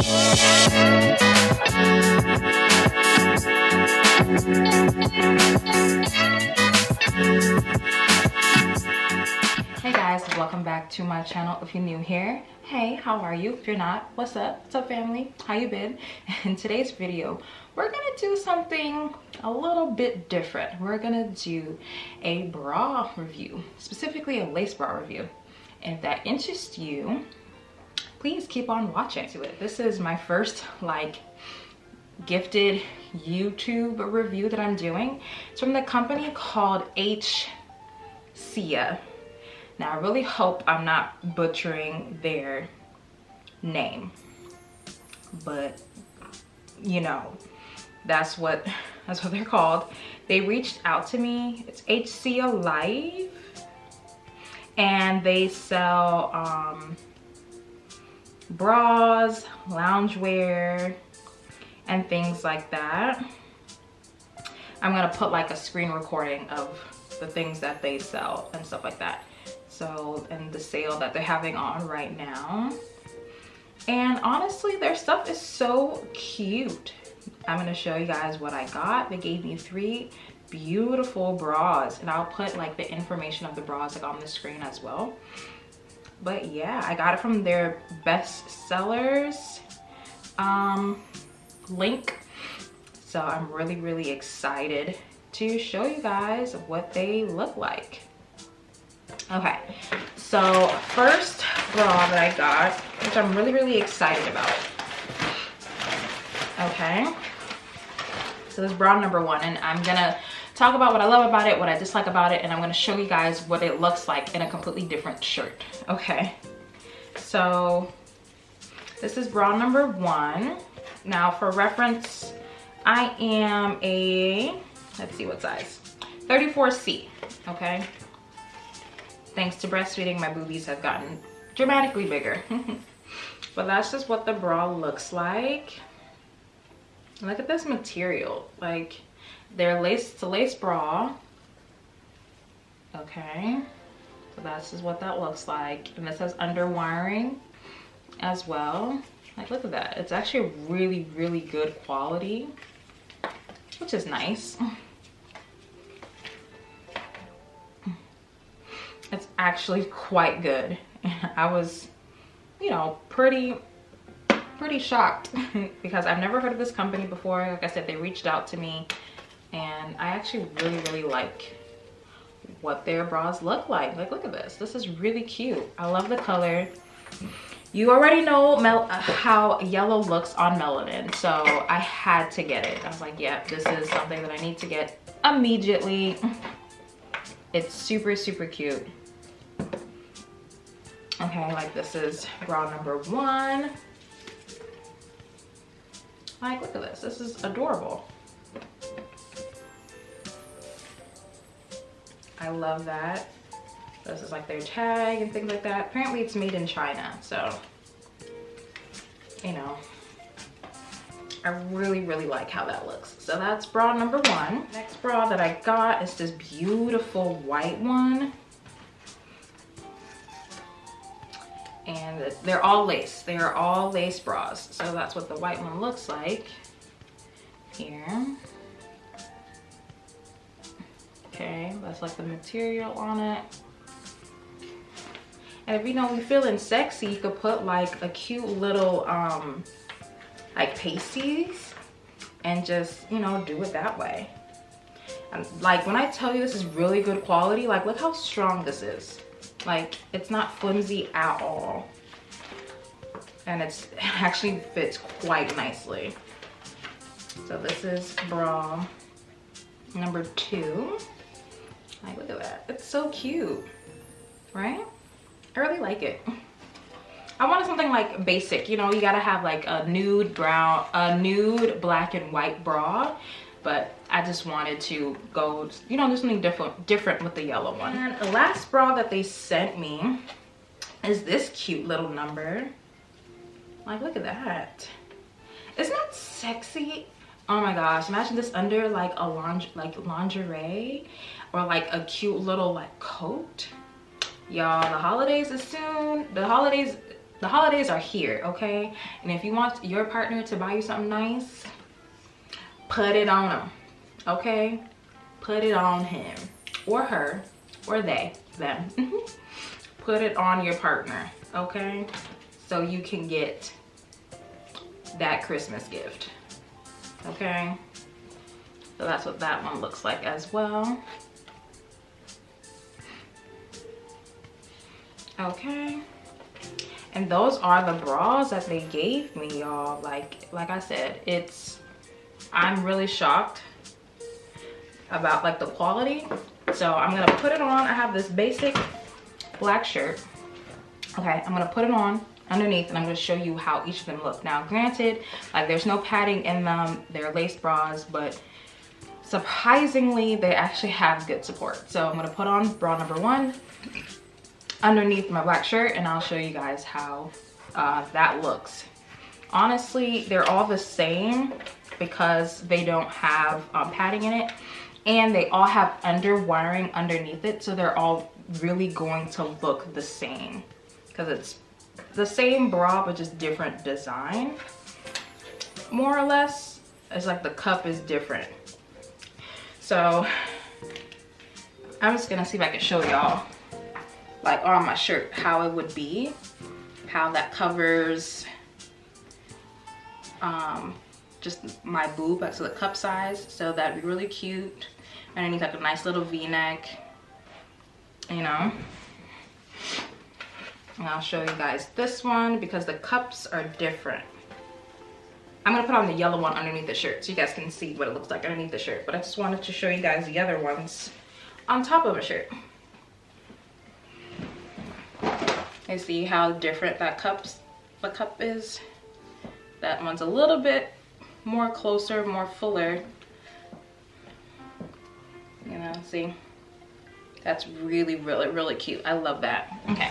Hey guys, welcome back to my channel. If you're new here, hey, how are you? If you're not, what's up? What's up, family? How you been? In today's video, we're gonna do something a little bit different. We're gonna do a bra review, specifically a lace bra review. And if that interests you, please keep on watching to it. This is my first like gifted YouTube review that I'm doing. It's from the company called HSIA. Now I really hope I'm not butchering their name, but you know, that's what they're called. They reached out to me. It's HSIA Live, and they sell bras, loungewear, and things like that. I'm gonna put like a screen recording of the things that they sell and stuff like that. So, and the sale that they're having on right now. And honestly, their stuff is so cute. I'm gonna show you guys what I got. They gave me 3 beautiful bras, and I'll put like the information of the bras like on the screen as well. But yeah, I got it from their best sellers link. So I'm really excited to show you guys what they look like. Okay, so first bra that I got, which I'm really excited about. Okay, so this bra number 1, and I'm gonna talk about what I love about it, what I dislike about it, and I'm gonna show you guys what it looks like in a completely different shirt. Okay, so this is bra number 1. Now for reference, I am a, let's see what size, 34C, okay? Thanks to breastfeeding, my boobies have gotten dramatically bigger. But that's just what the bra looks like. Look at this material. Like, they're lace to lace bra. Okay. So that's just what that looks like. And this has underwiring as well. Like, look at that. It's actually really good quality, which is nice. It's actually quite good. I was, you know, pretty shocked because I've never heard of this company before. Like I said, they reached out to me, and I actually really like what their bras look like. Like, look at this. This is really cute. I love the color. You already know how yellow looks on melanin, so I had to get it. I was like, yeah, this is something that I need to get immediately. It's super cute. Okay, like this is bra number 1. Like, look at this. This is adorable. I love that. This is like their tag and things like that. Apparently it's made in China, so, you know, I really like how that looks. So that's bra number 1. Next bra that I got is this beautiful white one. And they're all lace. They are all lace bras. So that's what the white one looks like. Here. Okay, that's like the material on it. And if you know, you're feeling sexy, you could put like a cute little like pasties and just, you know, do it that way. And like, when I tell you this is really good quality, like, look how strong this is. Like, it's not flimsy at all, and it actually fits quite nicely. So this is bra number 2. Like, look at that. It's so cute, right? I really like it. I wanted something like basic, you know, you gotta have like a nude brown, a nude black and white bra, but I just wanted to go, you know, do something different with the yellow one. And the last bra that they sent me is this cute little number. Like, look at that. Isn't that sexy? Oh my gosh, imagine this under like a lingerie or like a cute little like coat. Y'all, the holidays is soon. The holidays The holidays are here, okay? And if you want your partner to buy you something nice, put it on them, okay? Put it on him or her or they, them. Put it on your partner, okay? So you can get that Christmas gift, okay? So that's what that one looks like as well. Okay. And those are the bras that they gave me, y'all. Like I said, I'm really shocked about like the quality. So I'm gonna put it on. I have this basic black shirt. Okay, I'm gonna put it on underneath and I'm gonna show you how each of them look. Now granted, like there's no padding in them, they're lace bras, but surprisingly they actually have good support. So I'm gonna put on bra number 1 underneath my black shirt and I'll show you guys how that looks. Honestly, they're all the same because they don't have padding in it, and they all have under wiring underneath it, so they're all really going to look the same because it's the same bra but just different design, more or less. It's like the cup is different. So I'm just gonna see if I can show y'all like on my shirt how it would be, how that covers just my boob, so the cup size. So that'd be really cute. Underneath like a nice little v-neck, you know. And I'll show you guys this one because the cups are different. I'm gonna put on the yellow one underneath the shirt so you guys can see what it looks like underneath the shirt, but I just wanted to show you guys the other ones on top of a shirt. And see how different the cup is. That one's a little bit more closer, more fuller. You know, see? That's really, really, really cute. I love that. Okay,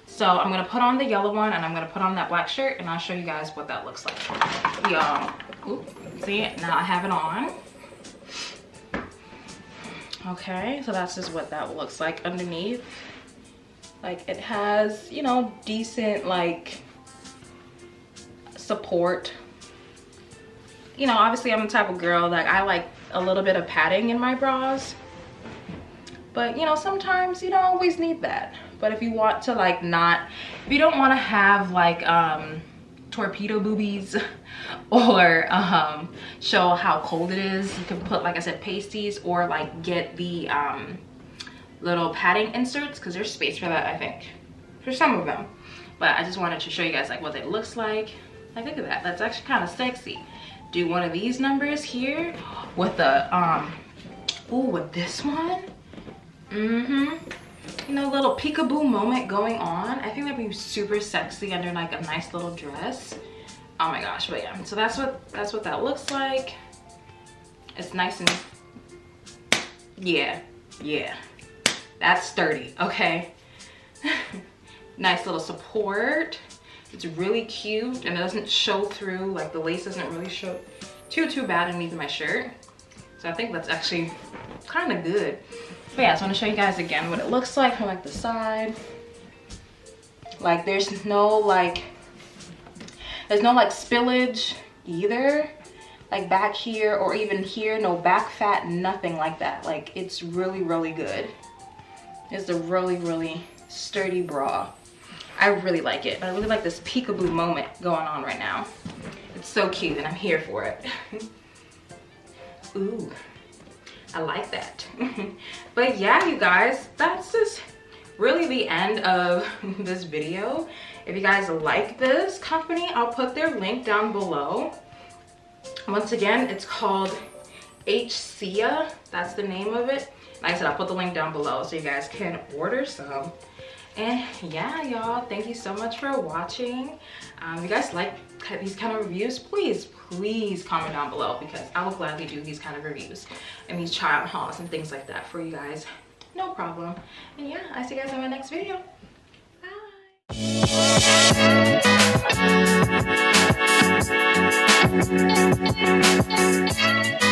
so I'm gonna put on the yellow one and I'm gonna put on that black shirt and I'll show you guys what that looks like. Y'all, see it? Now I have it on. Okay, so that's just what that looks like underneath. Like it has, you know, decent like support. You know, obviously I'm the type of girl that I like a little bit of padding in my bras, but you know, sometimes you don't always need that. But if you want to like if you don't want to have like torpedo boobies or show how cold it is, you can put, like I said, pasties, or like get the little padding inserts, because there's space for that, I think, for some of them. But I just wanted to show you guys like what it looks like. Like, look at that. That's actually kind of sexy. Do one of these numbers here with the with this one. You know, little peekaboo moment going on. I think that'd be super sexy under like a nice little dress. Oh my gosh. But yeah, so that's what that looks like. It's nice and yeah, that's sturdy. Okay. Nice little support. It's really cute and it doesn't show through, like the lace doesn't really show too bad underneath my shirt. So I think that's actually kind of good. But yeah, I just want to show you guys again what it looks like from like the side. Like there's no like spillage either, like back here or even here. No back fat, nothing like that. Like it's really, really good. It's a really, really sturdy bra. I really like it. I really like this peekaboo moment going on right now. It's so cute and I'm here for it. Ooh, I like that. But yeah, you guys, that's just really the end of this video. If you guys like this company, I'll put their link down below. Once again, it's called HSIA. That's the name of it. Like I said, I'll put the link down below so you guys can order some. And yeah, y'all, thank you so much for watching. If you guys like these kind of reviews, please comment down below, because I will gladly do these kind of reviews and these child hauls and things like that for you guys. No problem. And yeah, I'll see you guys in my next video. Bye.